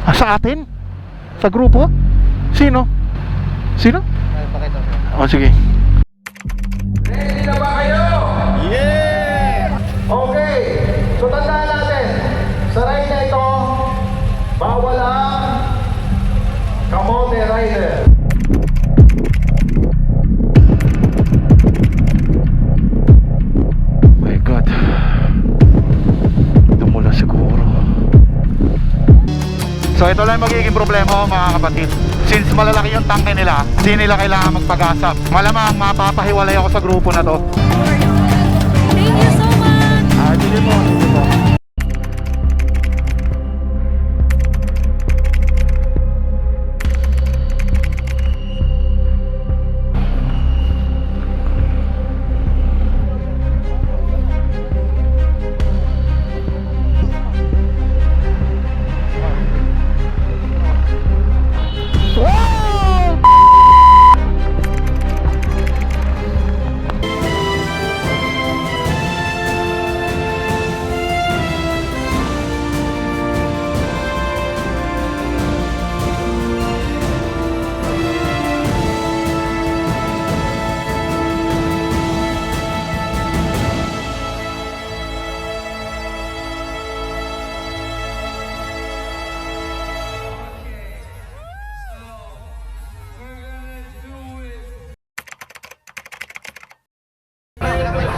Sa atin? Sa grupo? Sino? Sino? Pakita mo. O sige. Ready na ba kayo? Yeah! Okay. So tandaan natin, sa ride na ito, bawal ang kamote rider. My God. Dumula siguro. So ito lang magiging problema mga kapatid. Since malalaki yung tangke nila, hindi nila kailangan magpag-asap. Malamang mapapahiwalay ako sa grupo na to. Thank you so much! Sige po, sige po.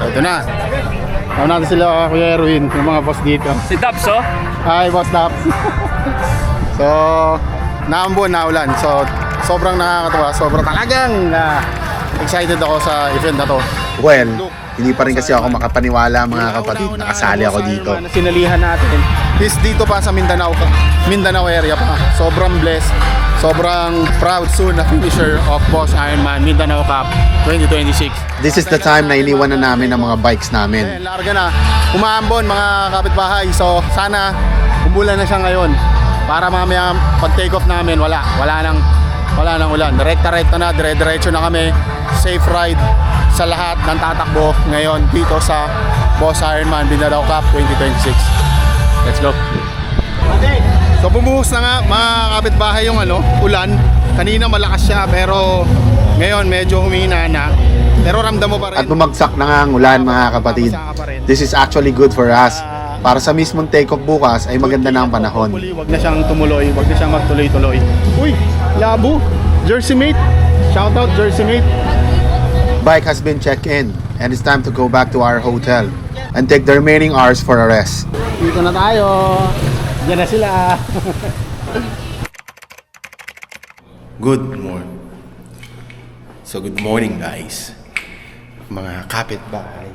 Ito na. Tama natin sila Kuya Erwin, yung mga boss dito. Si Dabs, oh? Hi, Boss Daps. So, naambon, naulan. So, sobrang nakakatuwa. Sobrang talagang excited ako sa event na to. Well, hindi pa rin kasi ako makapaniwala mga kapatid. Nakasali ako dito. Sinalihan natin is dito pa sa Mindanao area pa. Sobrang blessed. Sobrang proud soon na finisher of Boss Ironman Mindanao Cup 2026. This is the time na iniwan na namin ang mga bikes namin. Larga na. Umaambon mga kapitbahay. So sana umulan na siya ngayon. Para mamaya pag take off namin wala nang ulan. Direkta na, dire-diretso na kami. Safe ride sa lahat ng tatakbo ngayon dito sa Boss Ironman Mindanao Cup 2026. Let's go. So bumuhos na nga mga kapitbahay yung ulan. Kanina malakas siya pero ngayon medyo humina na. Pero ramdam mo pa rin. At bumagsak na nga ang ulan mga kapatid. This is actually good for us. Para sa mismong take-off bukas ay maganda na ang panahon. Wag na siyang tumuloy, wag na siyang magtuloy-tuloy. Uy, labo, jersey mate. Shout out jersey mate. Bike has been checked in and it's time to go back to our hotel and take the remaining hours for a rest. Dito na tayo. Diyan na sila. Good morning. So good morning guys. Mga kapitbahay.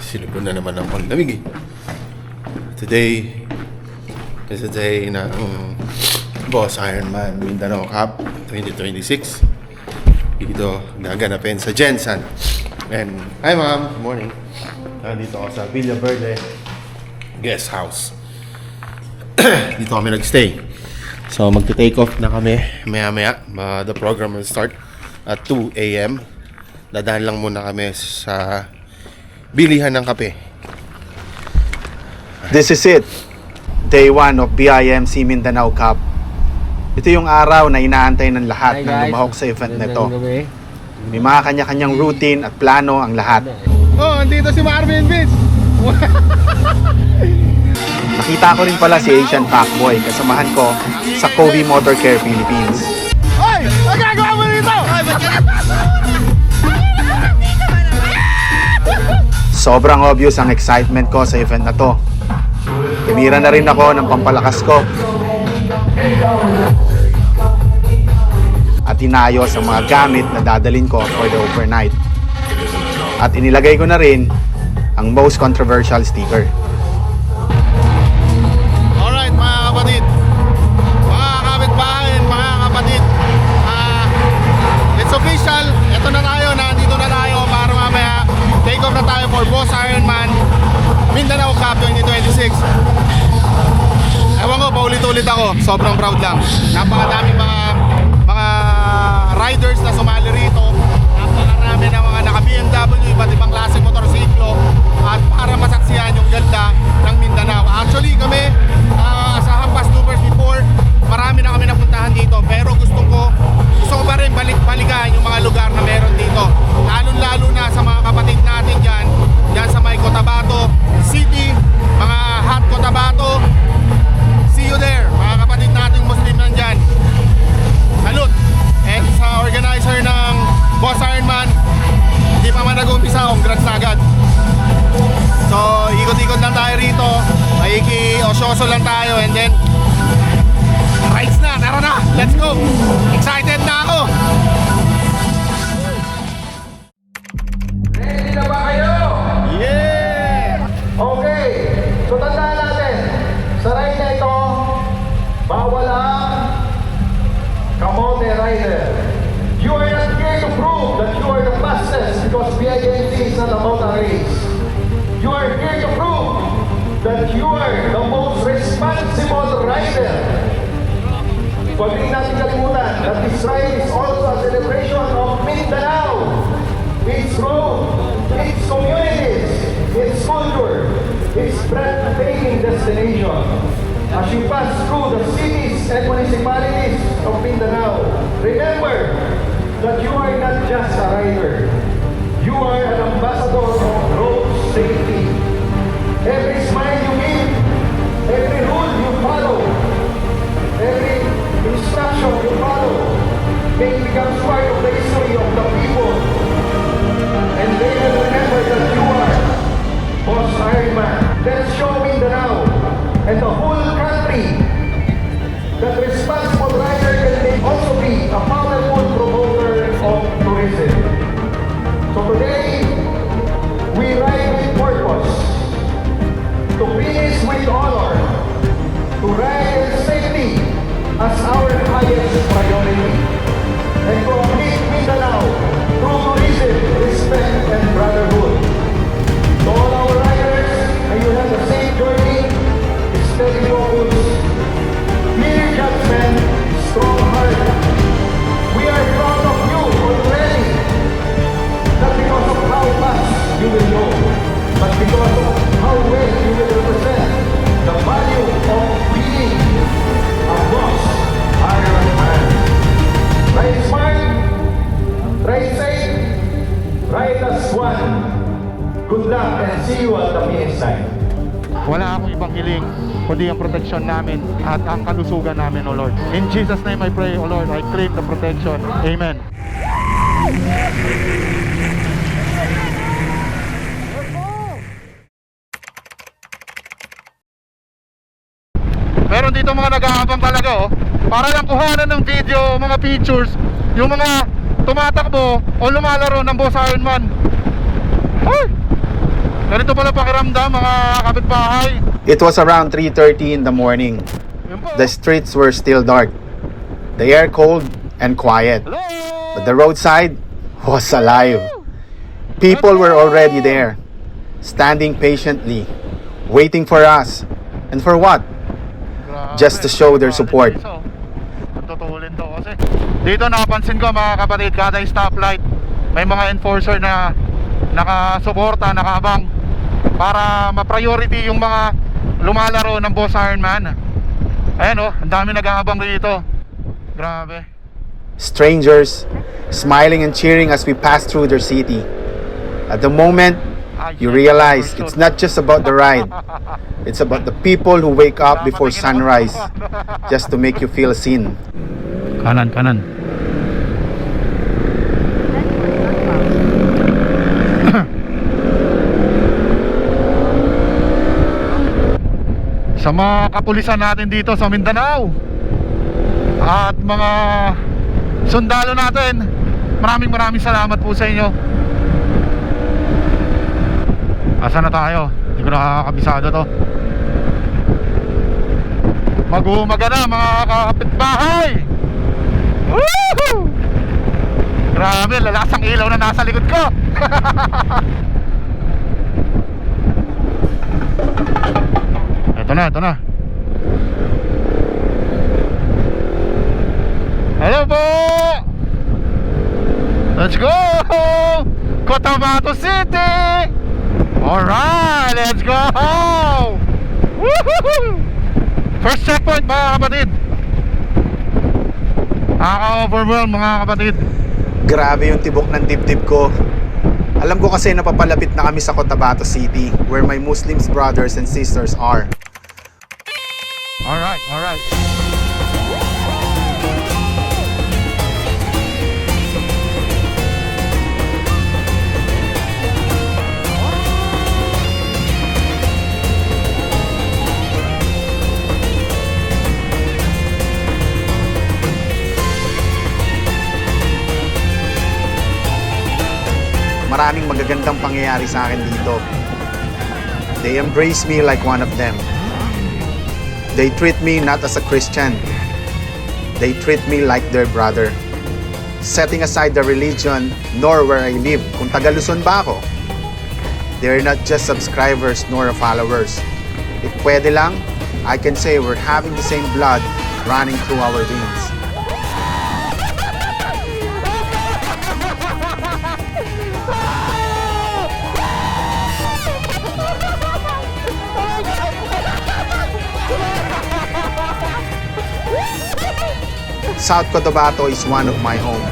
Sinubon na naman ang lamig eh. Today is the day na Boss Ironman Mindanao Cup 2026. Dito naganapin sa Jensen. And hi ma'am, good morning. Nandito ako sa Villa Verde guest house. Dito kami nagstay. So magte-take off na kami maya-maya. The program will start at 2 AM. Dadaan lang muna kami sa bilihan ng kape. This is it. Day 1 of BIMC Mindanao Cup. Ito yung araw na inaantay ng lahat na lumahok sa event nito. May mga kanya-kanyang routine at plano ang lahat. Oh, andito si Marvin Vince. Nakita ko rin pala si Asian Packboy, kasamahan ko sa Kobe Motor Care Philippines. Hoy! Ang gagawa mo dito? Sobrang obvious ang excitement ko sa event na to. Tumira na rin ako ng pampalakas ko. At inayos ang mga gamit na dadalhin ko for the overnight. At inilagay ko na rin ang most controversial sticker. Alright mga kapatid, mga kapitbahay, mga kapatid, it's official. Ito na tayo, nandito na tayo para mamaya take off na tayo for Boss Ironman Mindanao Cup 2026. Ewan ko, paulit-ulit ako, sobrang proud lang. Napakadaming mga riders na sumali rito. Napakarami ng mga naka-BMW, iba't ibang klaseng motorsiklo. At para masaksihan yung ganda ng Mindanao. Actually kami, sosyoso lang tayo and then rides na, tara na, let's go. Excited na ako. Ready na ba kayo? Yeah! Okay, so tandaan natin, sa ride na ito, bawal ang kamote rider. You are not here to prove that you are the fastest because BIMC is not about a race. You are here to prove that you are the most responsible rider. Huwag rin natin kalimutan that this ride is also a celebration of Mindanao, its road, its communities, its culture, its breathtaking destination. As you pass through the cities and municipalities of Mindanao, remember that you are not just a rider. You are an ambassador of road safety. Every smile you give, every rule you follow, every instruction you follow, may become part of the history of the people. And they will remember that you are Boss Ironman. Let's show Mindanao and the whole country that responsible rider can also be a powerful promoter of tourism. So today, we ride with purpose, to finish with honor, to ride in safety as our highest priority, and to uplift Mindanao through tourism, respect, and brotherhood. To all our riders, may you have the same journey, steady focus, clear judgment, strong heart. We are proud of you already, not because of how fast you will go, but because of how well you will represent the value of being a boss Ironman. Ride smart, ride safe, ride as one. Good luck and see you at the finish line. Wala akong ibang hiling kundi ang proteksyon namin at ang kalusugan namin, O Lord. In Jesus' name I pray, O Lord, I claim the protection. Amen. Meron dito mga nag-aabang talaga, oh. Para lang kuhanan ng video, mga pictures, yung mga tumatakbo o lumalaro ng Boss Ironman. Ay! Ganito pala pakiramdam, mga kapitbahay. It was around 3:30 in the morning. Yun po. The streets were still dark. The air cold and quiet. Hello! But the roadside was alive. People were already there, standing patiently, waiting for us. And for what? Grabe. Just to show their support. Tutulin to kasi. Dito napansin ko, mga kapatid, kada stoplight may mga enforcer na nakasuporta, nakaabang para ma-priority yung mga lumalaro ng Boss Ironman. Ayan, oh, ang dami nag-aabang dito. Grabe. Strangers smiling and cheering as we passed through their city. At the moment, you realize it's not just about the ride. It's about the people who wake up before sunrise just to make you feel seen. Kanan, kanan. Sa mga kapulisan natin dito sa Mindanao at mga sundalo natin, maraming salamat po sa inyo. Asa na tayo? Hindi ko nakakabisado to. Mag-uumaga na, mga kapitbahay. Woohoo! Grabe, lalasang ilaw na nasa likod ko. Ito na. Hello po! Let's go! Cotabato City! Alright, let's go! Woohoo! First checkpoint, mga kapatid. Nakaka-overwhelm, mga kapatid. Grabe yung tibok ng dibdib ko. Alam ko kasi napapalapit na kami sa Cotabato City, where my Muslims brothers and sisters are. Alright. maraming magagandang pangyayari sa akin dito. They embrace me like one of them. They treat me not as a Christian. They treat me like their brother. Setting aside the religion nor where I live, kung taga Luzon ba ako, they're not just subscribers nor followers. If pwede lang, I can say we're having the same blood running through our veins. South Cotabato is one of my home.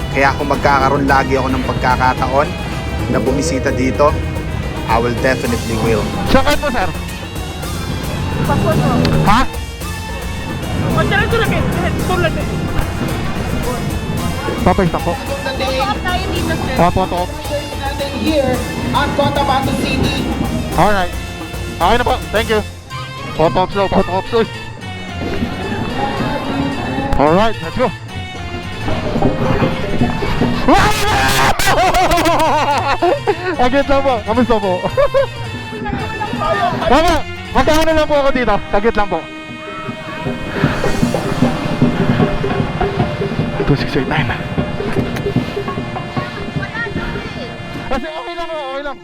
Kaya kung magkakaroon lagi ako ng pagkakataon na bumisita dito, I will definitely will. Sakit mo, sir? Ha? Papay pa po. Tayo dito, sir. Opo, opo. natin here at Cotabato City. Alright. Okay na po. Thank you. Pop-up slow, pop-up slow. Alright, let's go. Agit lang po. Kamusta po? Mama, magkano lang po ako dito. Agit lang po. 2689. Kasi okay lang po, okay lang.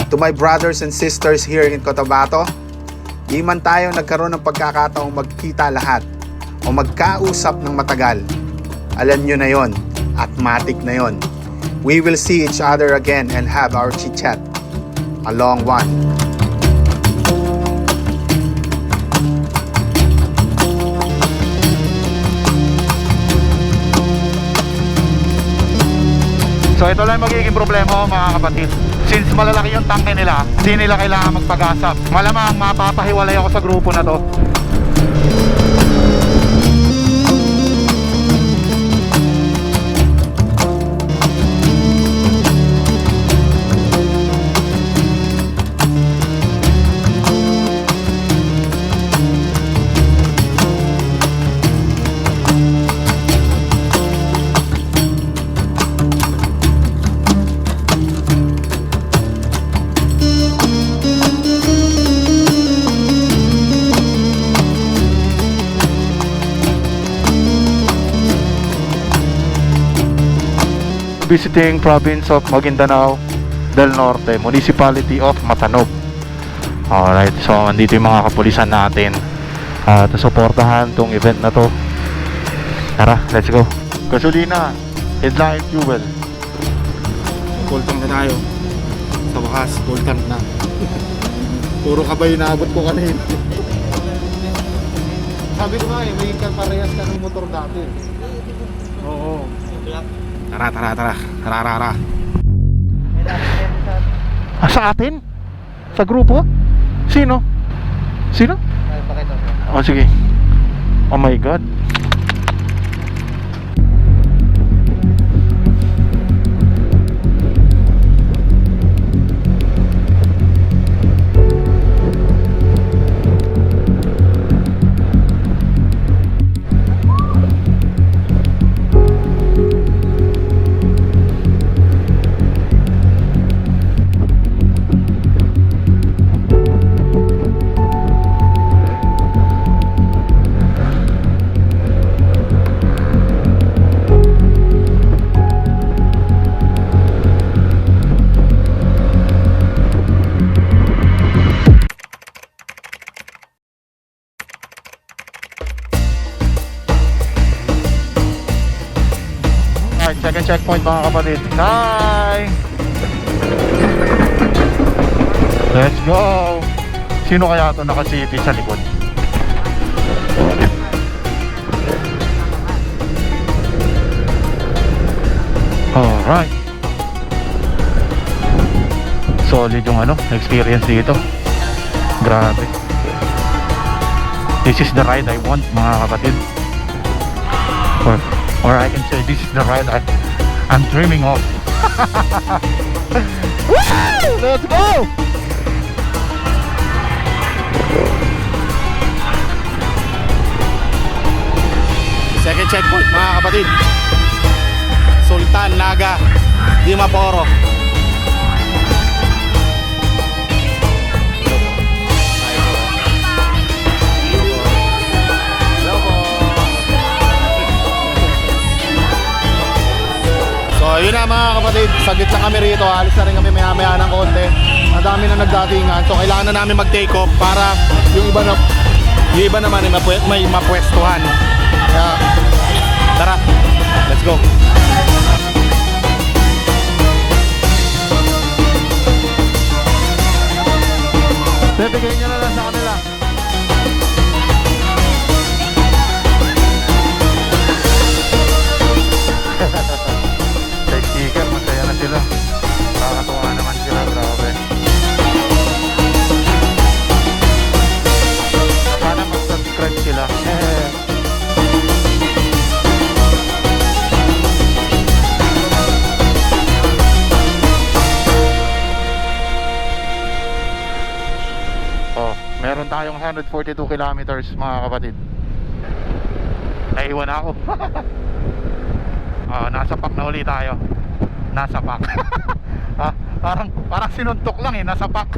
To my brothers and sisters here in Cotabato, di man tayo nagkaroon ng pagkakataong magkita lahat o magkausap ng matagal. Alam nyo na yon, at matik na yon. We will see each other again and have our chit-chat. A long one. So ito lang magiging problema mga kapatid. Since malalaki yung tangke nila, hindi nila kailangan magpag-asap. Malamang mapapahiwalay ako sa grupo na to. Visiting province of Maguindanao del Norte, Municipality of Matanog. Alright, so andito yung mga kapulisan natin at suportahan tong event na to. Tara, let's go. Gasolina, headline fuel. Full tank na tayo. Sa wakas, full tank na. Puro kabay naabot ko kanina. Sabi ko nga may parehas ka ng motor dati. Oo. Tara. Sa atin? Sa grupo? Sino? Oh, sige. Oh my God. Second checkpoint mga kapatid. Hi! Let's go! Sino kaya ito nakasipit sa likod? Alright. Solid yung experience dito. Grabe. This is the ride I want mga kapatid. Or I can say this is the ride I'm dreaming of. Woo! Let's go! Second checkpoint mga kapatid. Sultan Naga Dimaporo. So yun na mga kapatid, saglit lang kami rito. Alis na rin kami maya-maya ng konti. Ang dami na nagdatingan. So kailangan na namin mag-take off para yung iba naman ay may mapwestuhan. Kaya tara, let's go. Bibigay nyo na lang sa kanila. Sa sticker, masaya na sila. Nakakatuwa naman sila, grabe. Sana mag-subscribe sila. Oh, meron tayong 142 kilometers mga kapatid. Naiwan ako. Nasa pack na uli tayo. Nasa pack. Parang sinuntok lang eh, nasa pack.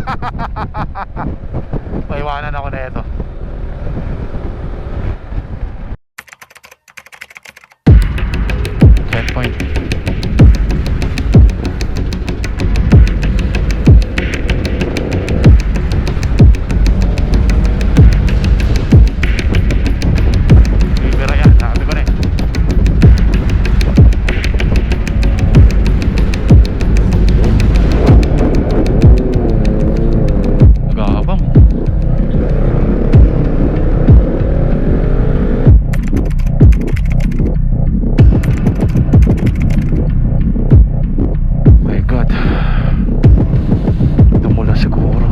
Maiwanan ako na ito. Checkpoint. Bibira yan, sabi ko na eh. Nag-aabang. My God. Dumula siguro.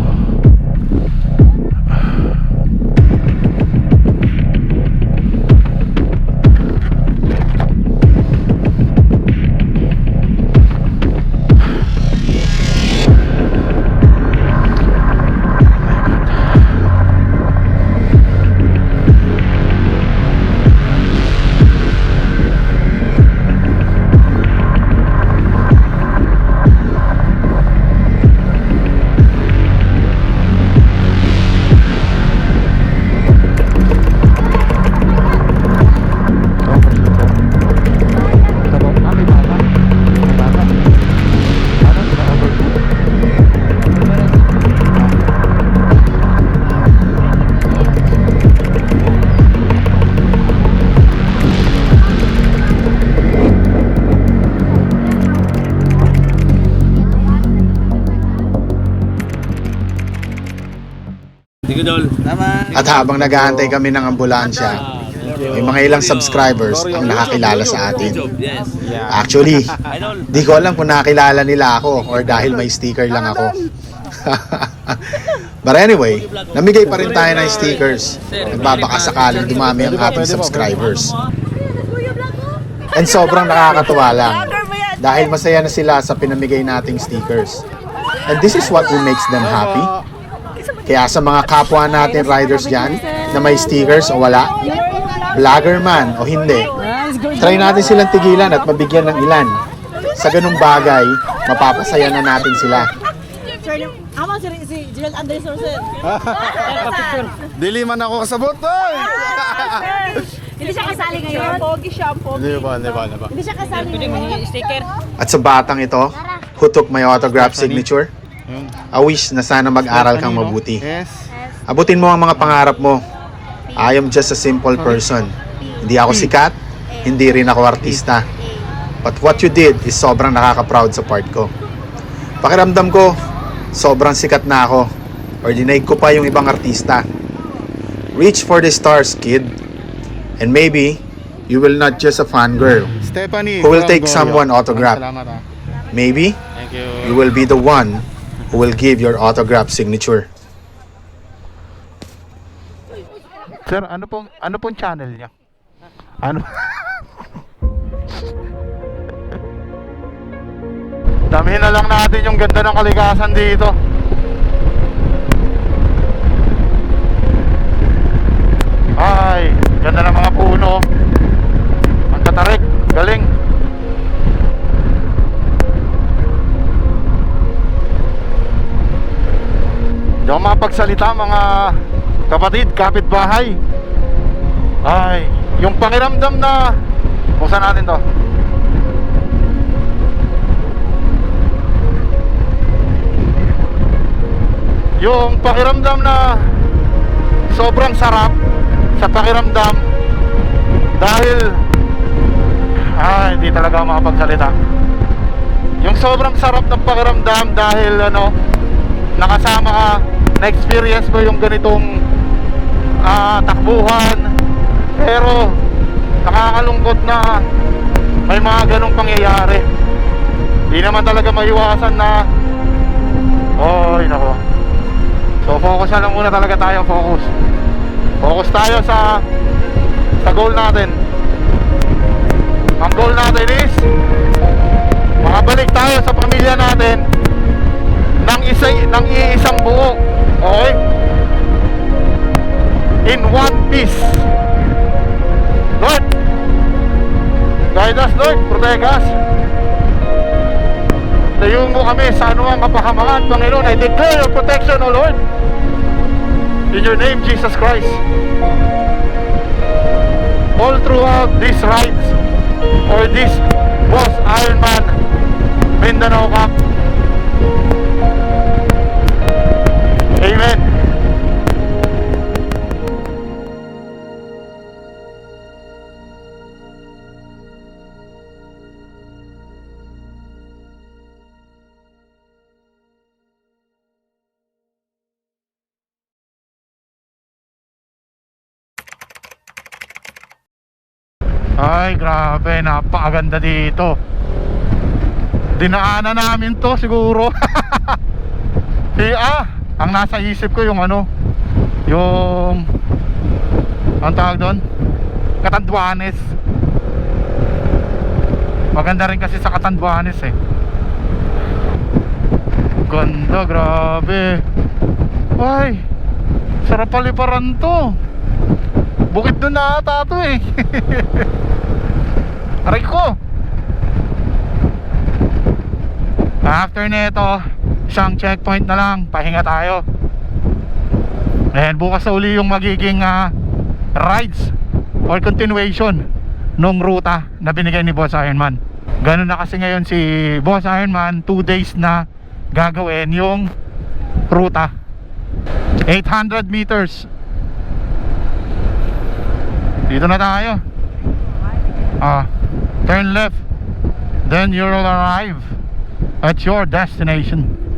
At habang nag-aantay kami ng ambulansya, may mga ilang subscribers ang nakakilala sa atin. Actually, di ko alam kung nakakilala nila ako or dahil may sticker lang ako. But anyway, namigay pa rin tayo ng stickers. Nagbabakasakaling dumami ang ating subscribers. And sobrang nakakatuwa lang dahil masaya na sila sa pinamigay nating stickers. And this is what will makes them happy. Kaya sa mga kapwa natin riders dyan na may stickers o wala, vlogger man o hindi, try natin silang tigilan at mabigyan ng ilan. Sa ganung bagay, mapapasaya na natin sila. Ama si Gerald Anderson, sir. Dili man ako kasabot, oy! Hindi siya kasali ngayon. Pogi siya, pogi. Hindi ba? Hindi siya kasali ngayon. Sticker. At sa batang ito, who took my autograph signature, I wish na sana mag-aral kang mabuti. Yes. Abutin mo ang mga pangarap mo. I am just a simple person. Hindi ako sikat, hindi rin ako artista. But what you did is sobrang nakaka-proud sa part ko. Pakiramdam ko, sobrang sikat na ako. Or dinaig ko pa yung ibang artista. Reach for the stars, kid. And maybe, you will not just a fangirl. Stephanie, Who will from take Goyo. someone autograph. Salamat ah. Maybe, Thank you. you will be the one who will give your autograph signature. Sir, ano pong channel niya? Ano? Damihin na lang natin yung ganda ng kalikasan dito. Ay, ganda ng mga puno. mapagsalita mga kapatid, kapitbahay. Ay, yung pakiramdam na buksan natin to. Yung pakiramdam na sobrang sarap sa pakiramdam dahil hindi talaga ako makapagsalita. Yung sobrang sarap ng pakiramdam dahil nakasama ka, na-experience mo yung ganitong takbuhan, pero nakakalungkot na may mga ganong pangyayari. Di naman talaga maiwasan na nako. So focus na lang muna talaga tayo, focus tayo sa goal natin. Ang goal natin is makabalik tayo sa pamilya natin ng iisang buo. Okay? In one piece. Lord, guide us, Lord, protect us. Tayo mo kami sa anumang kapahamakan, Panginoon. I declare your protection, O Lord, in your name, Jesus Christ. All throughout these rides or this Boss Ironman Mindanao Cup. Amen. Ay, grabe, napakaganda dito. Dinaanan namin to siguro. Ang nasa isip ko yung yung ang tawag doon, Catanduanes. Maganda rin kasi sa Catanduanes eh. Ganda, grabe. Ay, sarap paliparan to. Bukid doon na ata to eh. Aray ko. After nito, isang checkpoint na lang, pahinga tayo. And bukas na uli yung magiging rides or continuation nung ruta na binigay ni Boss Ironman. Ganun na kasi ngayon si Boss Ironman, 2 days na gagawin yung ruta. 800 meters. Dito na tayo. Turn left, then you'll arrive at your destination.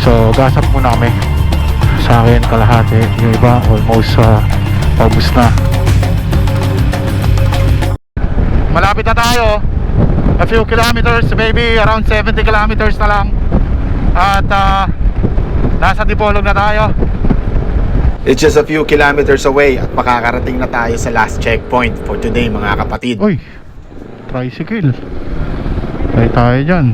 So gasap muna kami. Sa akin kalahati, yung iba almost paubos na. Malapit na tayo. A few kilometers, maybe around 70 kilometers na lang. At nasa Dipolog na tayo. It's just a few kilometers away at makakarating na tayo sa last checkpoint for today mga kapatid. Uy, tricycle. Tayo tayo dyan.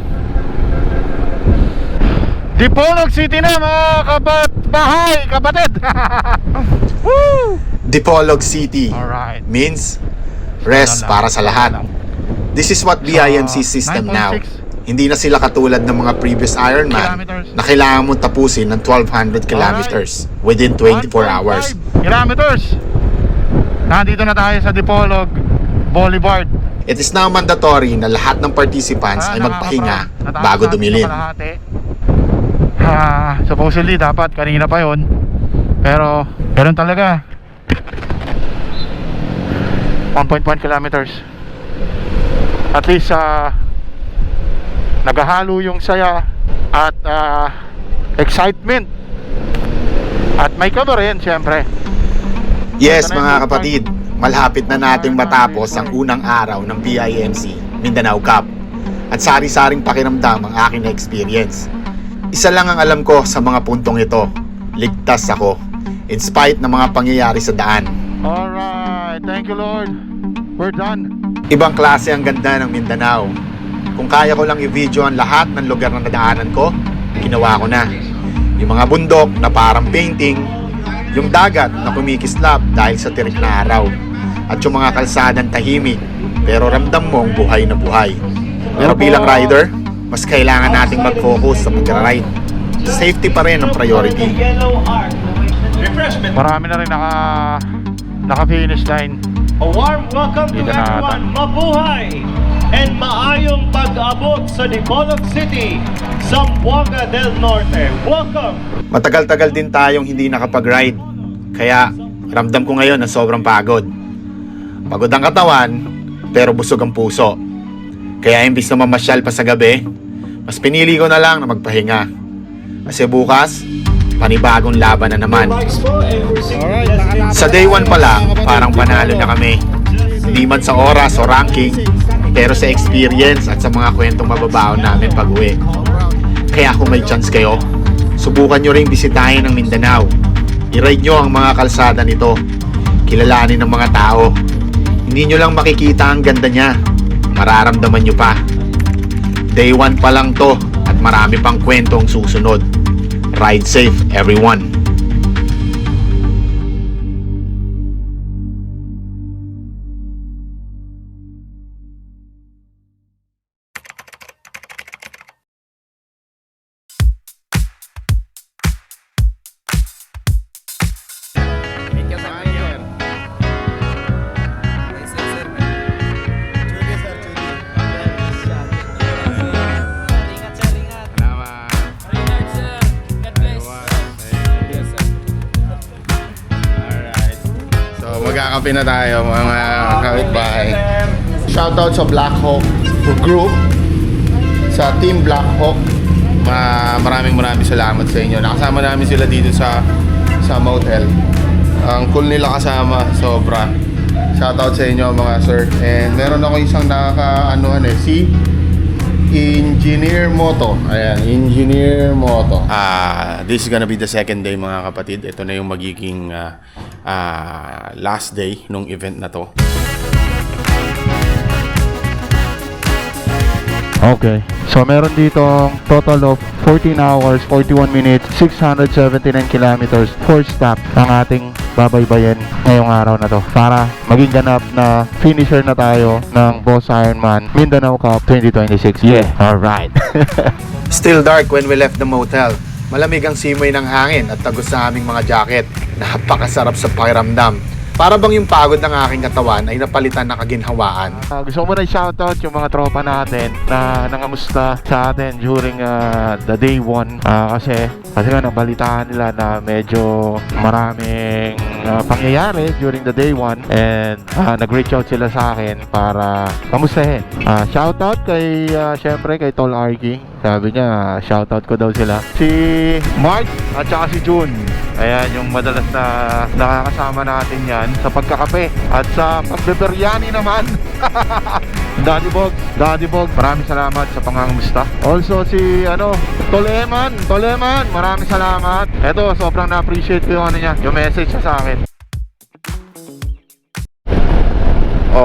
Dipolog City na mga kapatbahay, kapatid. Woo! Dipolog City Alright. means rest para sa lahat. This is what BIMC system now. 9.6 Hindi na sila katulad ng mga previous Ironman kilometers. na kailangan mong tapusin ng 1,200 kilometers within 24 hours. kilometers. Nandito na tayo sa Dipolog Boulevard. It is now mandatory na lahat ng participants ay magpahinga bago dumilin. Supposedly dapat kanina pa yon, pero ganun talaga. 1.1 kilometers. At least naghahalo yung saya at excitement at may kaba rin syempre. Yes mga kapatid, malapit na nating matapos ang unang araw ng BIMC Mindanao Cup. At sari-saring pakiramdam ang aking na-experience. Isa lang ang alam ko sa mga puntong ito, ligtas ako in spite ng mga pangyayari sa daan. Alright, thank you Lord. We're done. Ibang klase ang ganda ng Mindanao. Kung kaya ko lang i-video ang lahat ng lugar na nadaanan ko, ginawa ko na. Yung mga bundok na parang painting, yung dagat na kumikislap dahil sa tirik na araw, at yung mga kalsadang tahimik pero ramdam mong buhay na buhay. Pero bilang rider, mas kailangan nating mag-focus sa pag-ride. Safety pa rin ang priority. Marami na rin naka-finish line. A warm welcome to Dito na ata. everyone. Mabuhay and maayong pag-abot sa Dipolog City, Zamboanga del Norte. Welcome! Matagal-tagal din tayong hindi nakapag-ride. Kaya ramdam ko ngayon na sobrang pagod. Pagod ang katawan, pero busog ang puso. Kaya imbis na mamasyal pa sa gabi, mas pinili ko na lang na magpahinga. Kasi bukas, panibagong laban na naman. Sa day 1 pa lang, parang panalo na kami. Hindi man sa oras o ranking, pero sa experience at sa mga kwentong mababaon namin pag-uwi. Kaya kung may chance kayo, subukan nyo ring bisitahin ang Mindanao. I-ride nyo ang mga kalsada nito. Kilalanin ng mga tao. Hindi nyo lang makikita ang ganda niya. Mararamdaman nyo pa. Day 1 pa lang to at marami pang kwentong susunod. Ride safe, everyone. Magkakape na tayo mga kapitbahay. Shoutout sa Black Hawk Group, sa Team Black Hawk. Maraming salamat sa inyo. Nakasama namin sila dito sa motel. Ang cool nila kasama, sobra. Shoutout sa inyo mga sir. And meron ako isang si Engineer Moto. Ayan, Engineer Moto. This is gonna be the second day mga kapatid. Ito na yung magiging last day nung event na to. Okay. So meron ditong total of 14 hours, 41 minutes, 679 kilometers, 4 stops ang ating babaybayin ngayong araw na to para maging ganap na finisher na tayo ng Boss Ironman Mindanao Cup 2026. Yeah, alright. Still dark when we left the motel. Malamig ang simoy ng hangin at tagos sa aming mga jacket. Napakasarap sa pakiramdam. Para bang yung pagod ng aking katawan ay napalitan ng kaginhawaan. Gusto ko muna i-shoutout yung mga tropa natin na nangamusta sa atin during the day 1 kasi nga nabalitaan nila na medyo maraming pangyayari during the day 1 and nag-reach out sila sa akin para kamustahin. Shoutout kay syempre kay Tol Arky sabi niya, shoutout ko daw sila. Si Mark at saka si June. Ayan, yung madalas na nakakasama natin yan sa pagkakape at sa pagbeberyani naman. Daddy Bog, maraming salamat sa pangangamusta. Also si Toleman, maraming salamat. Eto, sobrang na-appreciate ko yung niya, yung message niya sa akin.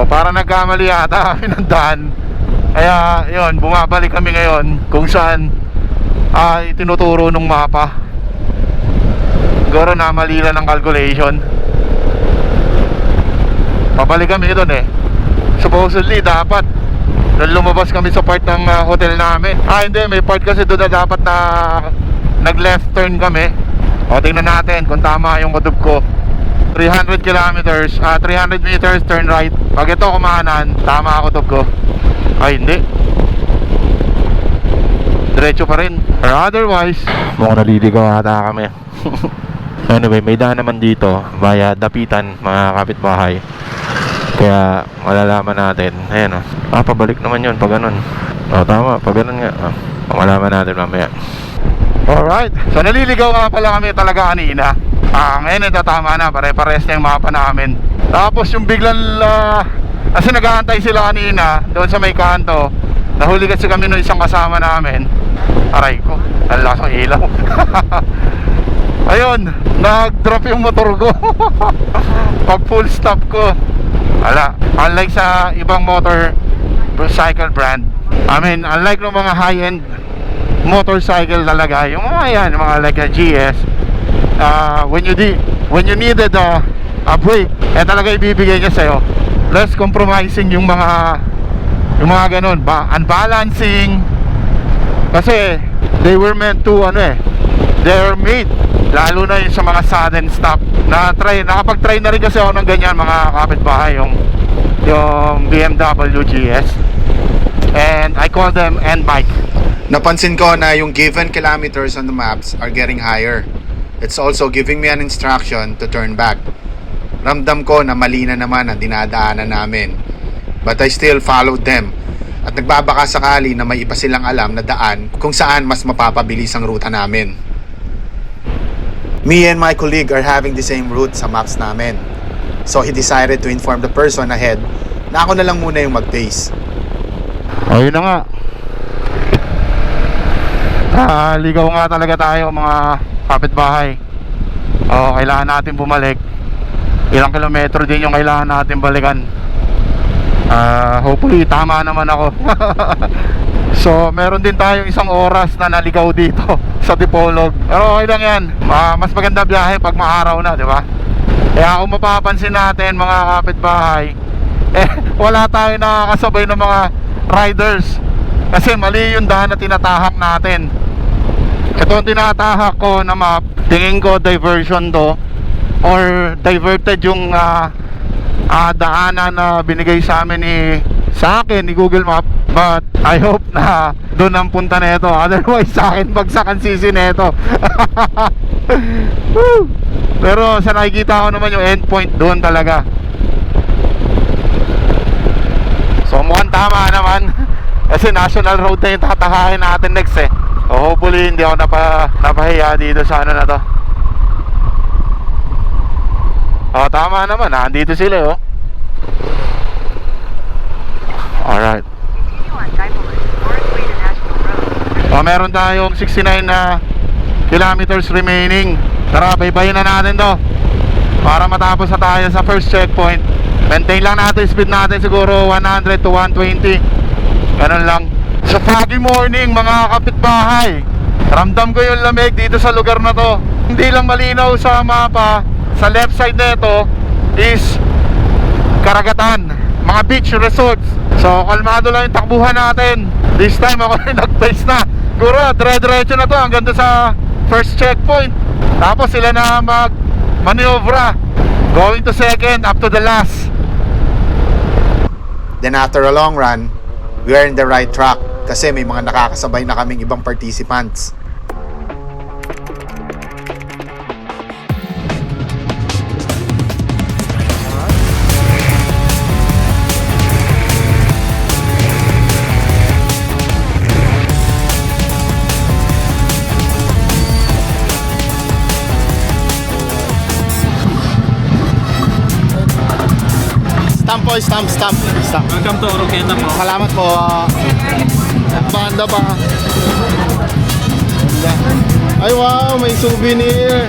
Para nagkamali yata kami ng daan. Kaya yun, bumabalik kami ngayon kung saan itinuturo ng mapa. Siguro na mali lang ng calculation. Pabalik kami doon eh. Supposedly dapat doon lumabas kami sa part ng hotel namin. Hindi, may part kasi doon na dapat na nag left turn kami. Tingnan natin kung tama yung kutob ko. 300 kilometers, 300 meters turn right. Pag ito kumanan, tama ako kutob ko. Hindi, diretso pa rin. Or otherwise, mukhang naliligaw ata kami. Anyway, may daan naman dito via Dapitan, mga kapitbahay. Kaya malalaman natin. Ayan pabalik naman yun pag ganun. Tama, pag ganun nga. Malalaman natin mamaya. Alright, so naliligaw nga pala kami talaga kanina. Ngayon tama na, pare-pares na yung mapa namin. Tapos yung biglang kasi nag-aantay sila kanina doon sa may kanto. Nahuli kasi kami ng isang kasama namin. Aray ko, ang lakas ng ilaw. Ayun, nag-drop yung motor ko. Pag full stop ko, unlike sa ibang motorcycle brand, unlike ng mga high-end motorcycle talaga, yung mga yan, yung mga like a GS, when you needed a brake, talaga ibibigay niya sa'yo. Less compromising yung mga ganun, unbalancing, kasi they were meant to they're made, lalo na yung sa mga sudden stop. Nakapag-try na rin kasi ako ng ganyan, mga kapitbahay, yung BMW GS, and I call them N-bike. Napansin ko na yung given kilometers on the maps are getting higher. It's also giving me an instruction to turn back. Ramdam ko na mali na naman ang dinadaanan namin, but I still followed them. At nagbabaka sakali na may iba silang alam na daan kung saan mas mapapabilis ang ruta namin. Me and my colleague are having the same route sa maps namin. So he decided to inform the person ahead na ako na lang muna yung mag-pace. Ayun na nga. Ligaw nga talaga tayo, mga kapitbahay. Kailangan natin bumalik. Ilang kilometro din yung kailangan natin balikan. Hopefully tama naman ako. So meron din tayong isang oras na naligaw dito sa Dipolog. Pero okay lang yan. Mas maganda biyahe pag maaraw na, di ba? Kaya kung mapapansin natin, mga kapitbahay, wala tayong nakakasabay ng mga riders. Kasi mali yung daan na tinatahak natin. Ito ang tinatahak ko na map, tingin ko diversion to, or diverted yung daanan na binigay sa amin sa akin ni Google Map. But I hope na doon ang punta na ito. Otherwise sa akin bagsak ang sisi na ito. Pero sa nakikita ko naman yung endpoint doon talaga. So mukhang tama naman. Kasi national road na yung tatakahin natin next So hopefully hindi ako napahiya dito sa na to. Tama naman, nandito sila Alright. Meron tayong 69 na kilometers remaining. Tara, baybayin na natin to para matapos na tayo sa first checkpoint. Maintain lang natin speed natin, siguro 100 to 120. Ganun lang. Sa foggy morning, mga kapitbahay, ramdam ko yung lamig dito sa lugar na to. Hindi lang malinaw sa mapa. Sa left side na ito is karagatan, mga beach resorts. So kalmado lang yung takbuhan natin. This time ako rin nag-pace na. Siguro dire-diretso na to hanggang doon sa first checkpoint. Tapos sila na mag-maniobra, going to second up to the last. Then after a long run, we are in the right track kasi may mga nakakasabay na kaming ibang participants. po, stamp. Welcome to Oroqueta po. Salamat po. Banda pa. Ay wow, may souvenir.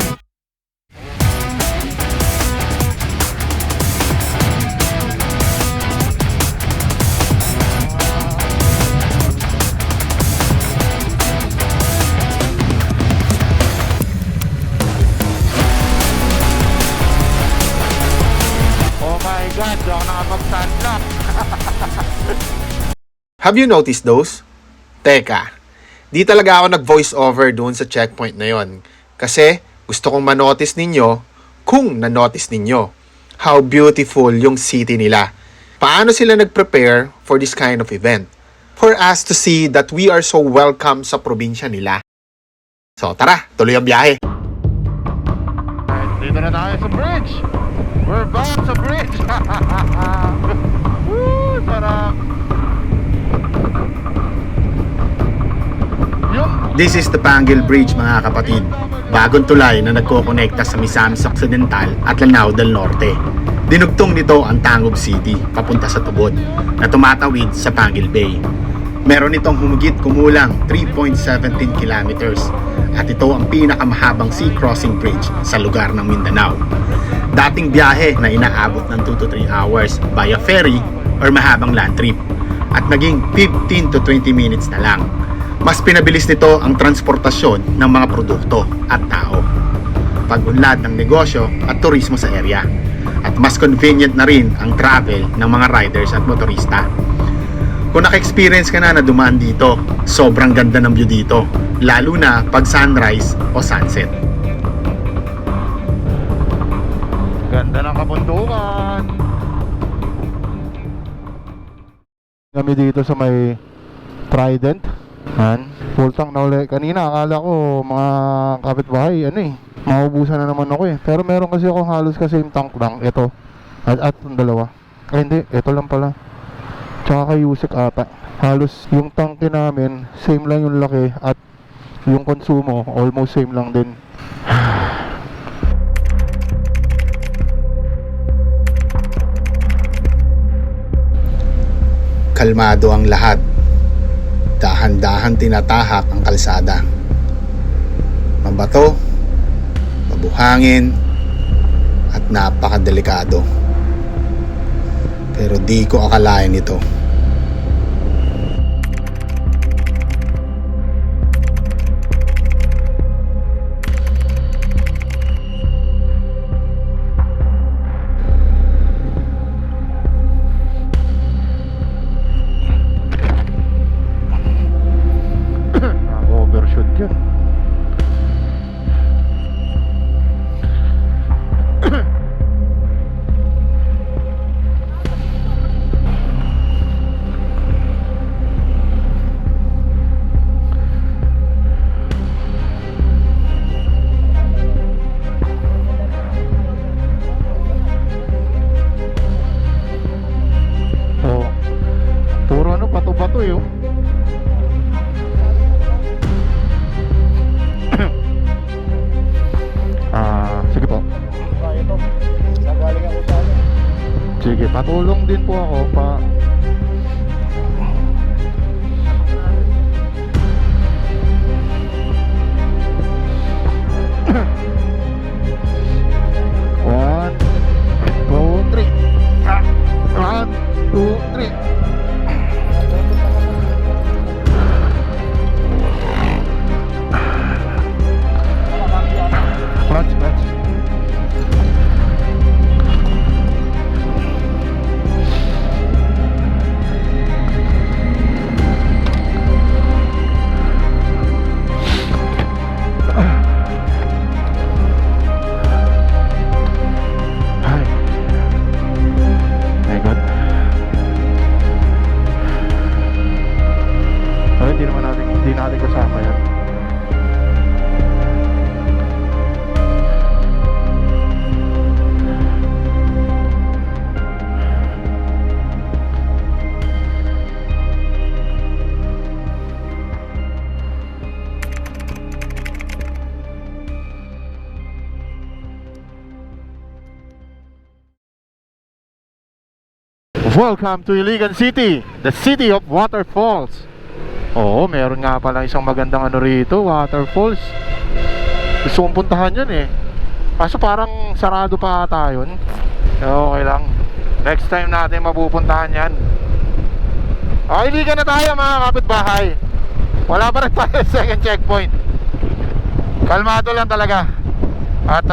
Oh my God, di ako nakapag-sandla. Have you noticed those? Teka, di talaga ako nag-voice over doon sa checkpoint na yon. Kasi gusto kong manotice ninyo kung nanotice ninyo how beautiful yung city nila. Paano sila nag-prepare for this kind of event? For us to see that we are so welcome sa probinsya nila. So tara, tuloy ang biyahe. Dito na tayo sa bridge. We're back sa bridge. Woo, sarap. This is the Panguil Bridge mga kapatid. Bagong tulay na nagkokonekta sa Misamis Occidental at Lanao del Norte. Dinugtong nito ang Tangub City papunta sa Tubod na tumatawid sa Panguil Bay. Meron itong humigit kumulang 3.17 kilometers at ito ang pinakamahabang sea crossing bridge sa lugar ng Mindanao. Dating biyahe na inaabot ng 2 to 3 hours via ferry or mahabang land trip at naging 15 to 20 minutes na lang. Mas pinabilis nito ang transportasyon ng mga produkto at tao, pag-unlad ng negosyo at turismo sa area, at mas convenient na rin ang travel ng mga riders at motorista. Kung naka-experience ka na dumaan dito, sobrang ganda ng view dito, lalo na pag sunrise o sunset. Ganda ng kabundukan. Kami dito sa may Trident. Man, full tank na ulit. Kanina akala ko mga kapitbahay maubusan na naman ako Pero meron kasi ako halos kasi yung tank lang. Ito at yung dalawa. Ay hindi, ito lang pala. Tsaka kay Yusek ata. Halos yung tanke namin same lang yung laki at yung konsumo almost same lang din. Kalmado ang lahat. Dahan-dahan tinatahak ang kalsada. Mabato, mabuhangin, at napakadelikado. Pero di ko akalain ito. Overshoot yun. Oh, puro bato-bato yun. Sige po. Sige, patulong din po ako pa. One, two, three. 1, 2, 3. Clutch. Welcome to Iligan City, the city of waterfalls. Oo, meron nga pala isang magandang ano rito, waterfalls. Gusto kong puntahan yun eh. Kaso parang sarado pa ata yun. Okay lang. Next time natin mapupuntahan yan. Okay, Iligan na tayo mga kapitbahay. Wala pa rin tayo sa second checkpoint. Kalmado lang talaga. At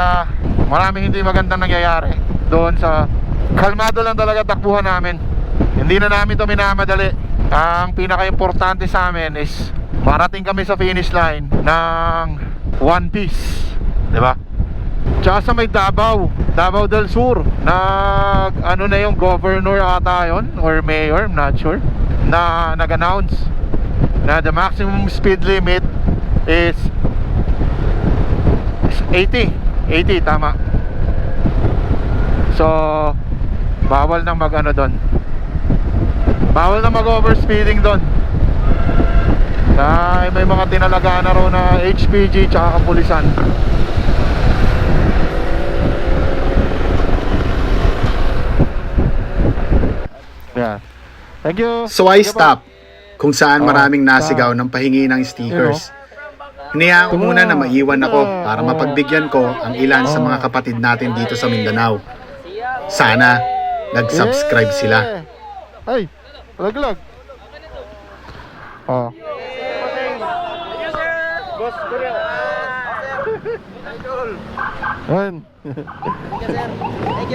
maraming hindi magandang nangyayari doon sa... Kalmado lang talaga takbuhan namin. Hindi na namin to minamadali. Ang pinaka-importante sa amin is marating kami sa finish line ng one piece, diba? Tsaka sa may Davao del Sur, ano na yung governor ata yun, or mayor, I'm not sure, na nag-announce na the maximum speed limit is 80 tama. So bawal nang mag-ano doon. Bawal na mag-overspeeding doon. Dahil may mga tinalagaan na raw na HPG tsaka kapulisan. Yeah. Thank you. So I stop kung saan maraming nasigaw ng pahingi ng stickers. Hinayaan ko muna na maiwan ako para mapagbigyan ko ang ilan sa mga kapatid natin dito sa Mindanao. Sana nag-subscribe sila. Ay, laglag. Oh.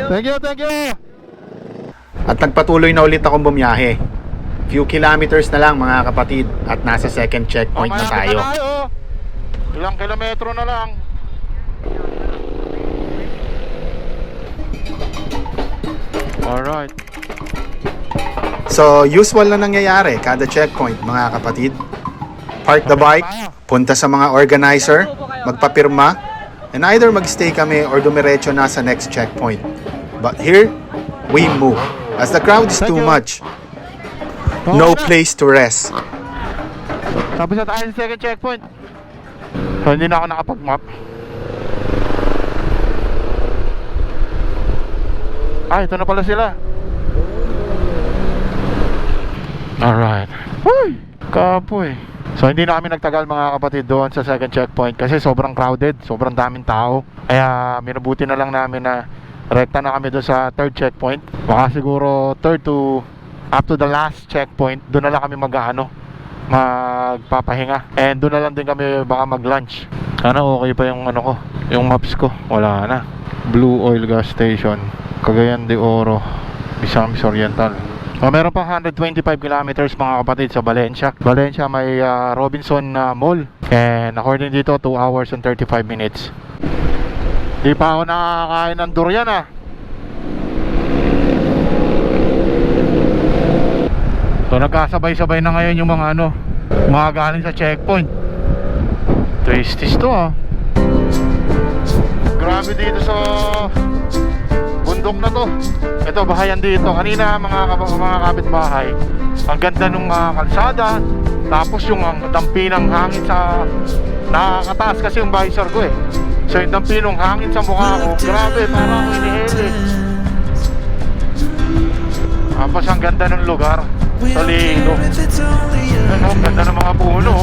Thank you. At nagpatuloy na ulit akong bumiyahe. Few kilometers na lang mga kapatid at nasa second checkpoint na tayo. Ilang kilometro na lang. Alright. So usual na nangyayari kada checkpoint mga kapatid. Park the bike, punta sa mga organizer, magpapirma, and either magstay kami or dumiretso na sa next checkpoint. But here, we move. As the crowd is too much, no place to rest. Tapos na tayo sa second checkpoint. So hindi na ako nakapag-map. Ito na pala sila. Alright. Uy! Kapoy. So hindi na kami nagtagal mga kapatid doon sa second checkpoint kasi sobrang crowded, sobrang daming tao. Kaya minabuti na lang namin na rekta na kami doon sa third checkpoint. Baka siguro third to up to the last checkpoint, doon na lang kami magpapahinga. And doon na lang din kami baka mag-lunch. Okay pa yung ko, yung maps ko. Wala na. Blue Oil Gas Station, Cagayan de Oro, Misamis Oriental. Meron pa 125 kilometers mga kapatid sa Valencia. Valencia may Robinson Mall. And according dito, 2 hours and 35 minutes. Di pa ako nakakain ng durian So nagkasabay-sabay na ngayon yung mga mga galing sa checkpoint. Twisties to Grabe dito sa bundok na to. Ito bahayan dito. Kanina mga kapitbahay, ang ganda ng kalsada. Tapos yung dampi ng hangin sa nakakataas kasi yung visor ko So yung dampi ng hangin sa mukha ko, grabe, parang ako inihili. Tapos ang ganda ng lugar. Solido. Ang ganda ng mga puno.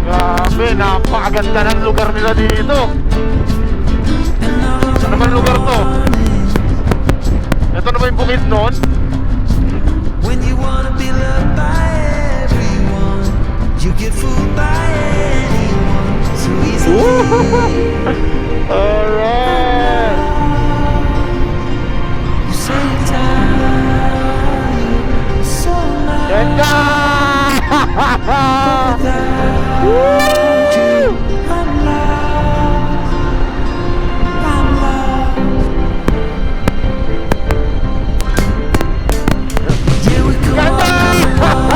Grabe, napakaganda ng lugar nila dito. Ano naman lugar to? Ito na ba yung bukid nun? When you wanna be loved by everyone, you get fooled by anyone so easily. Alright. You say you're tired, so mad. Ganda! Without you, I'm lost. I'm lost. Yeah, we go on the water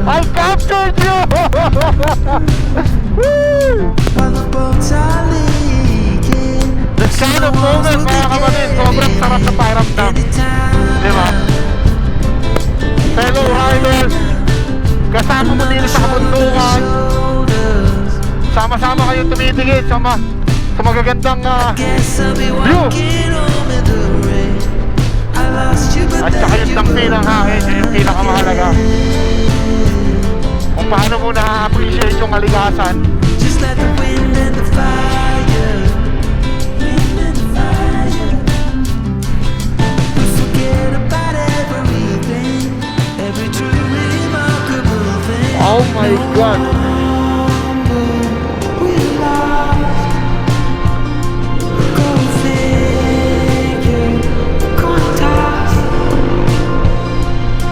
I captured you! while the boats are leaving. kasama mo dito sa kabundukan. Sama-sama kayong tumitingin sa magagandang Guess I'll be view. walking home in the rain. I lost you, but At saka yung dampi ng hangin, yun yung pinakamahalaga. Kung paano mo na-appreciate yung kalikasan. just like the wind and the fire. Wind and fire. We forget about everything, every truly remarkable thing. Oh my God! We lost. Go figure. Go toss.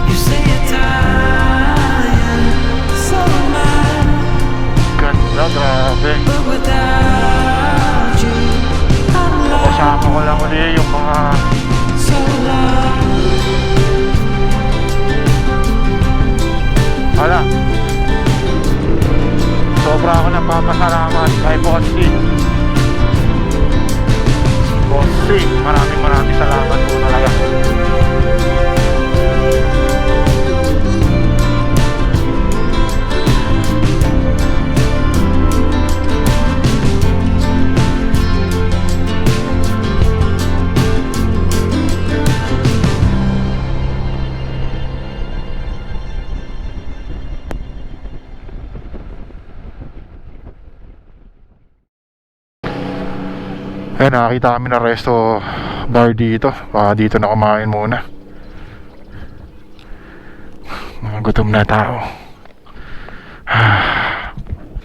You say you're tired, so am I. Ganda, grabe. But without you, I'm lost. Kasama ko lang ulit yung mga So lost. wala. Sobra ako napapasalamat kay Bossy. Bossy, maraming salamat po talaga. Ayun, nakakita kami ng resto bar dito. Dito na kumain muna. Mga gutom na tao.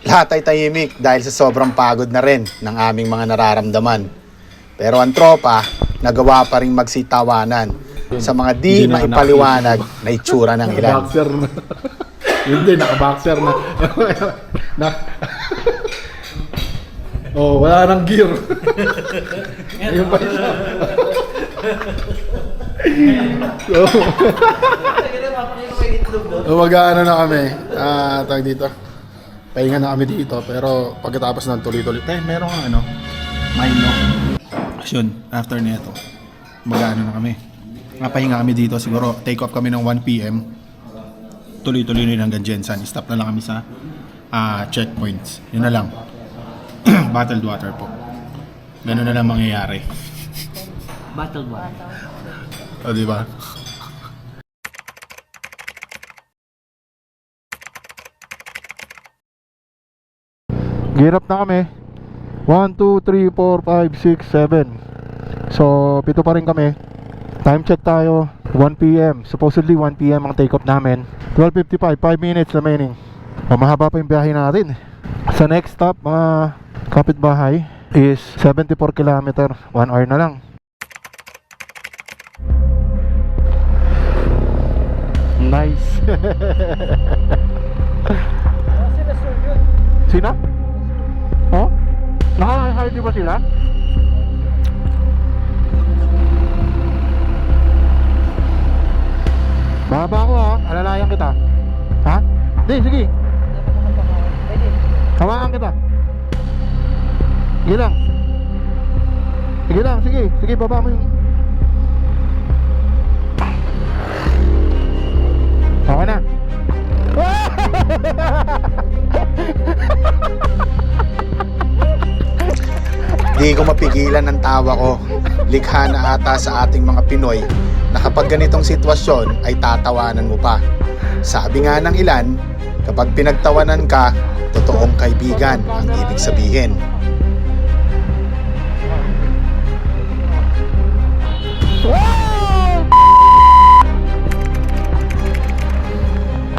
Lahat ay tahimik dahil sa sobrang pagod na rin ng aming mga nararamdaman. Pero ang tropa, nagawa pa rin magsitawanan sa mga di maipaliwanag na itsura ng ilan. Boxer na. Hindi, naka-boxer na. Oh, wala nang gear. Ayun pa siya. So, mag-ano na kami. Tawag dito. Pahinga na kami dito. Pero pagkatapos ng tuloy-tuloy. Meron kang ano? Mino. Yun, after nito. Mag-ano na kami. Pahinga kami dito. Siguro take off kami ng 1 PM. Tuloy-tuloy na hanggang Jensen. Stop na lang kami sa checkpoints. Yun na lang. Bottled water po. Ganun na lang mangyayari. Bottled water. O, diba? Girap na kami. 1, 2, 3, 4, 5, 6, 7. So, pito pa rin kami. Time check tayo. 1 PM. Supposedly 1 PM ang take off namin. 12:55, 5 minutes remaining. Mahaba pa yung biyahe natin. Sa next stop, mga kapitbahay, is 74 kilometer. 1 hour na lang. Nice. Sino? Oh? Naka-hire di ba sila? Baba ako ha, alalayan kita. Ha? Di, sige. Hawakan kita. Sige lang. Sige lang, sige. Sige, baba mo yung... Okay na. Di ko mapigilan ng tawa ko. Likha na ata sa ating mga Pinoy na kapag ganitong sitwasyon ay tatawanan mo pa. Sabi nga ng ilan, kapag pinagtawanan ka, totoong kaibigan ang ibig sabihin.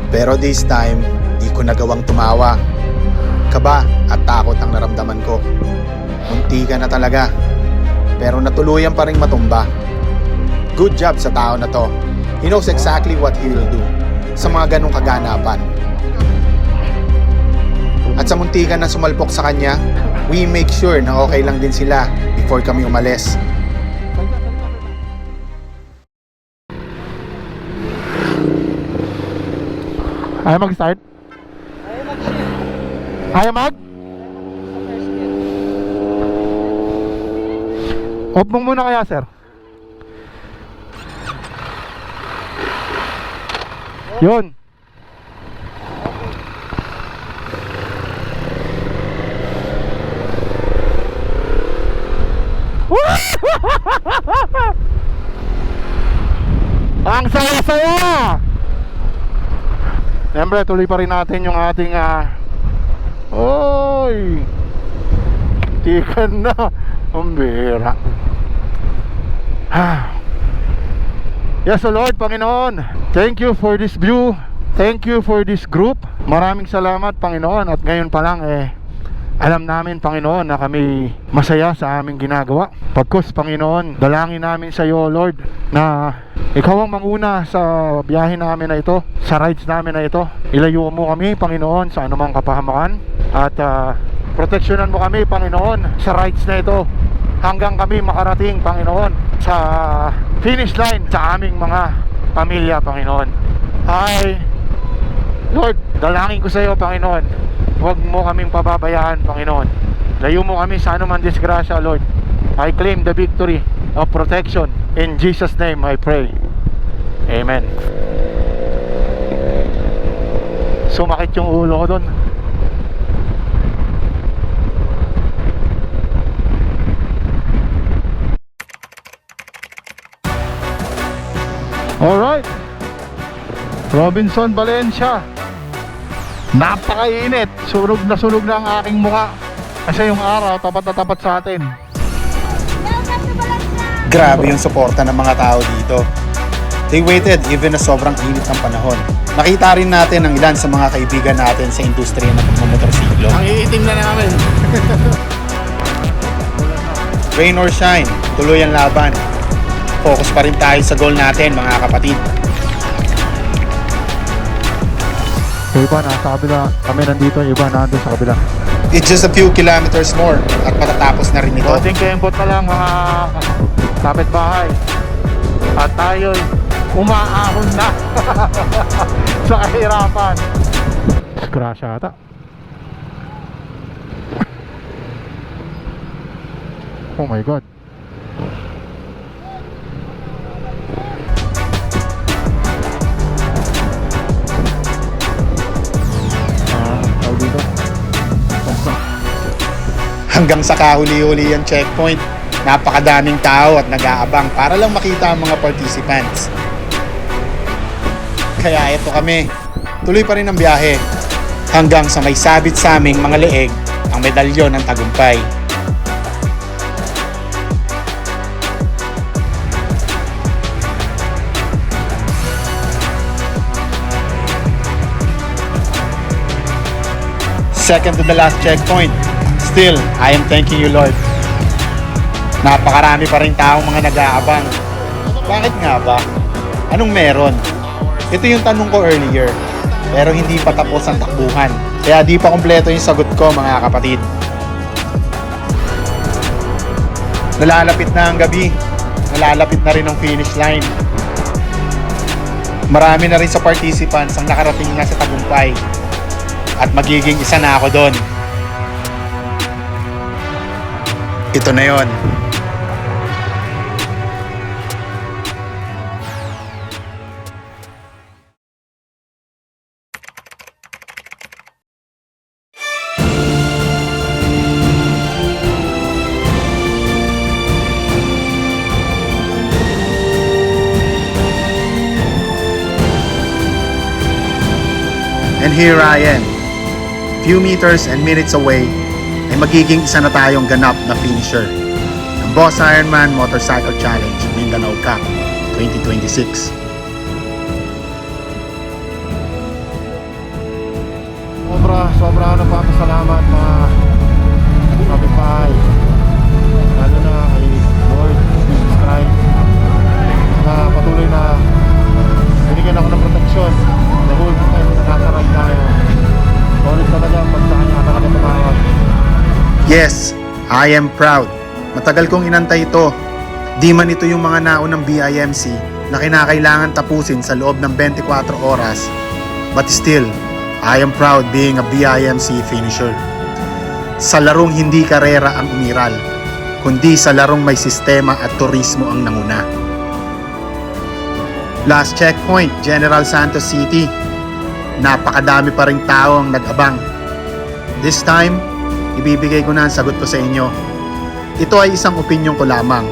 Pero this time, di ko nagawang tumawa. Kaba at takot ang naramdaman ko. Munti ka na talaga. Pero natuluyan pa rin matumba. Good job sa tao na to. He knows exactly what he will do sa mga ganong kaganapan. At sa muntikan na sumalpok sa kanya, we make sure na okay lang din sila before kami umalis. Ayaw mag-start? Ayaw mag? Off mo muna kaya, sir. Yun. Ang saya-saya! Siyempre, tuloy pa rin natin yung ating oy! Tikan na! Ang bihira. Yes, O Lord, Panginoon, thank you for this view. Thank you for this group. Maraming salamat, Panginoon. At ngayon pa lang, alam namin, Panginoon, na kami masaya sa aming ginagawa. Pagkus, Panginoon, dalangin namin sa iyo, Lord, na ikaw ang manguna sa biyahe namin na ito, sa rides namin na ito. Ilayo mo kami, Panginoon, sa anumang kapahamakan. At proteksyonan mo kami, Panginoon, sa rides na ito hanggang kami makarating, Panginoon, sa finish line sa aming mga pamilya, Panginoon. Lord, dalangin ko sa iyo, Panginoon, huwag mo kaming pababayaan, Panginoon. Layo mo kami sa anumang disgrasya, Lord. I claim the victory of protection. In Jesus' name I pray. Amen. Sumakit yung ulo ko doon. Alright, Robinson, Valencia. Napakainit. Sunog na ang aking muka. Kasi yung araw tapat na tapat sa atin. Grabe yung suporta ng mga tao dito. They waited even na sobrang init ng panahon. Nakita rin natin ang ilan sa mga kaibigan natin sa industriya ng pagmamotorsiklo. Ang iitim na namin. Rain or shine, tuloy ang laban. Focus pa rin tayo sa goal natin, mga kapatid. Yung iba nasa kabila. Kami nandito, yung iba nandun sa kabila. It's just a few kilometers more at matatapos na rin ito. Konting kembot na lang, mga kapitbahay. At tayo'y umaahon na sa kahirapan. Disgrasya ata. Oh my God. Hanggang sa kahuli-huli ang checkpoint, napakadaming tao at nag-aabang para lang makita ang mga participants. Kaya ito kami, tuloy pa rin ang biyahe hanggang sa may sabit sa aming mga leeg ang medalyon ng tagumpay. Second to the last checkpoint. Still, I am thanking you, Lord. Napakarami pa rin taong mga nag-aabang. Bakit nga ba? Anong meron? Ito yung tanong ko earlier, pero hindi pa tapos ang takbuhan. Kaya di pa kompleto yung sagot ko, mga kapatid. Nalalapit na ang gabi. Nalalapit na rin ang finish line. Marami na rin sa participants ang nakarating na sa tagumpay. At magiging isa na ako doon. Ito na yon. And here I am. Few meters and minutes away ay magiging isa na tayong ganap na finisher ng Boss Ironman Motorcycle Challenge Mindanao Cup 2026. Sobra napapasalamat mga kapitbahay, lalo na kay Lord Jesus Christ na patuloy na binigyan ako ng proteksyon the whole time na nasa ride tayo. Ulit talaga pag sa kanya talaga tumawag. Yes, I am proud. Matagal kong inantay ito. Di man ito yung mga naunang BIMC na kinakailangan tapusin sa loob ng 24 oras. But still, I am proud being a BIMC finisher. Sa larong hindi karera ang umiral, kundi sa larong may sistema at turismo ang nanguna. Last checkpoint, General Santos City. Napakadami pa ring tao ang nag-abang. This time, ibibigay ko na ang sagot ko sa inyo. Ito ay isang opinyon ko lamang.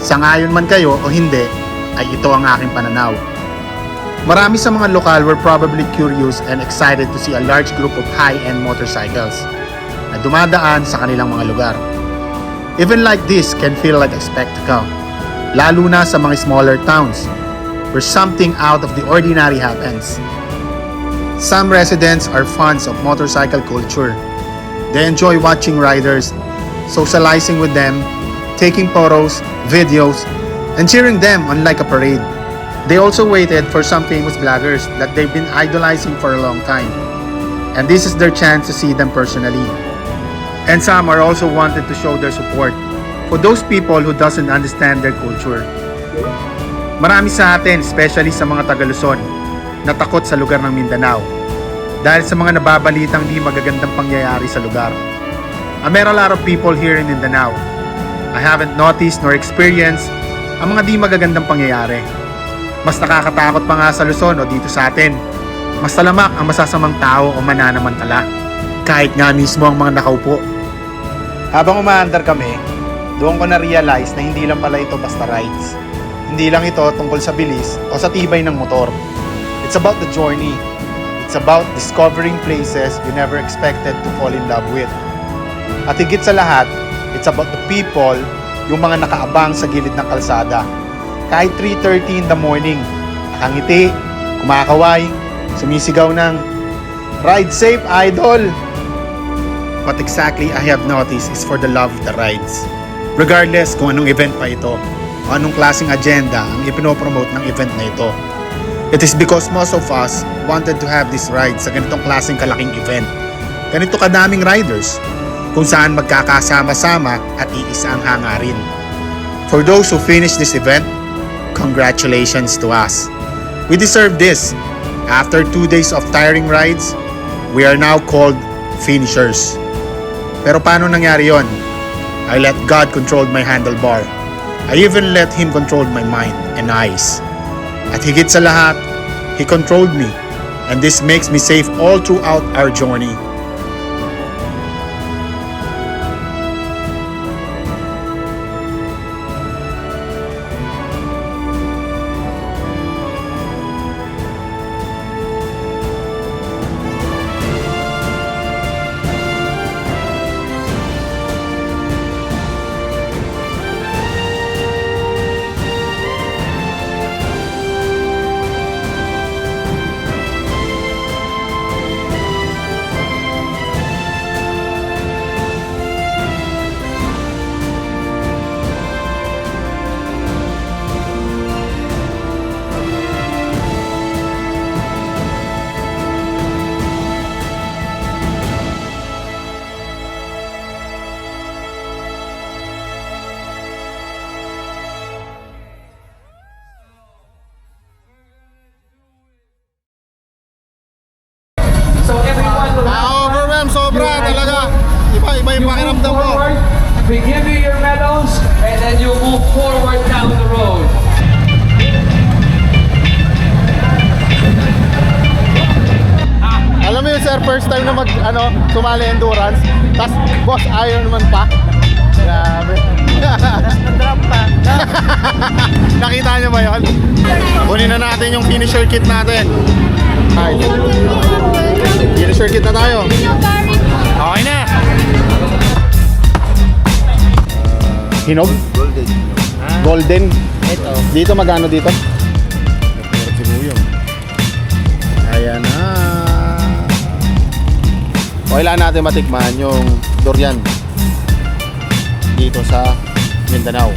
Sangayon man kayo o hindi, ay ito ang aking pananaw. Marami sa mga lokal were probably curious and excited to see a large group of high-end motorcycles na dumadaan sa kanilang mga lugar. Even like this can feel like a spectacle, lalo na sa mga smaller towns where something out of the ordinary happens. Some residents are fans of motorcycle culture. They enjoy watching riders, socializing with them, taking photos, videos, and cheering them on like a parade. They also waited for some famous vloggers that they've been idolizing for a long time. And this is their chance to see them personally. And some are also wanted to show their support for those people who doesn't understand their culture. Marami sa atin, especially sa mga taga Luzon, na takot sa lugar ng Mindanao dahil sa mga nababalitang di magagandang pangyayari sa lugar. I met a lot of people here in Mindanao. I haven't noticed nor experienced ang mga di magagandang pangyayari. Mas nakakatakot pa nga sa Luzon o dito sa atin. Mas talamak ang masasamang tao o mananamantala. Kahit nga mismo ang mga nakaupo. Habang umaandar kami, doon ko na-realize na hindi lang pala ito basta rides. Hindi lang ito tungkol sa bilis o sa tibay ng motor. It's about the journey. It's about discovering places you never expected to fall in love with. At higit sa lahat, it's about the people, yung mga nakaabang sa gilid ng kalsada. Kahit 3:30 in the morning, nakangiti, kumakaway, sumisigaw ng, "Ride safe, idol!" What exactly I have noticed is for the love of the rides. Regardless kung anong event pa ito, o anong klaseng agenda ang ipinopromote ng event na ito. It is because most of us wanted to have this ride sa ganitong klaseng kalaking event. Ganito kadaming riders, kung saan magkakasama-sama at iisa ang hangarin. For those who finish this event, congratulations to us. We deserve this. After 2 days of tiring rides, we are now called finishers. Pero paano nangyari yon? I let God control my handlebar. I even let Him control my mind and eyes. At higit sa lahat, He controlled me, and this makes me safe all throughout our journey. Overwhelmed, sobra talaga. Iba yung pakiramdam ko. We give you your medals and then you move forward down the road. Alam mo yun sir, first time na sumali endurance, tas boss Ironman pa. Grabe. Drop pa. Nakita nyo ba yun? Kunin na natin yung finisher kit natin. Ay. Finisher kit na tayo. Okay na. Hinog? Golden. Golden? Ito. Dito magano dito? Ayan na. Kailangan natin matikman yung durian dito sa Mindanao.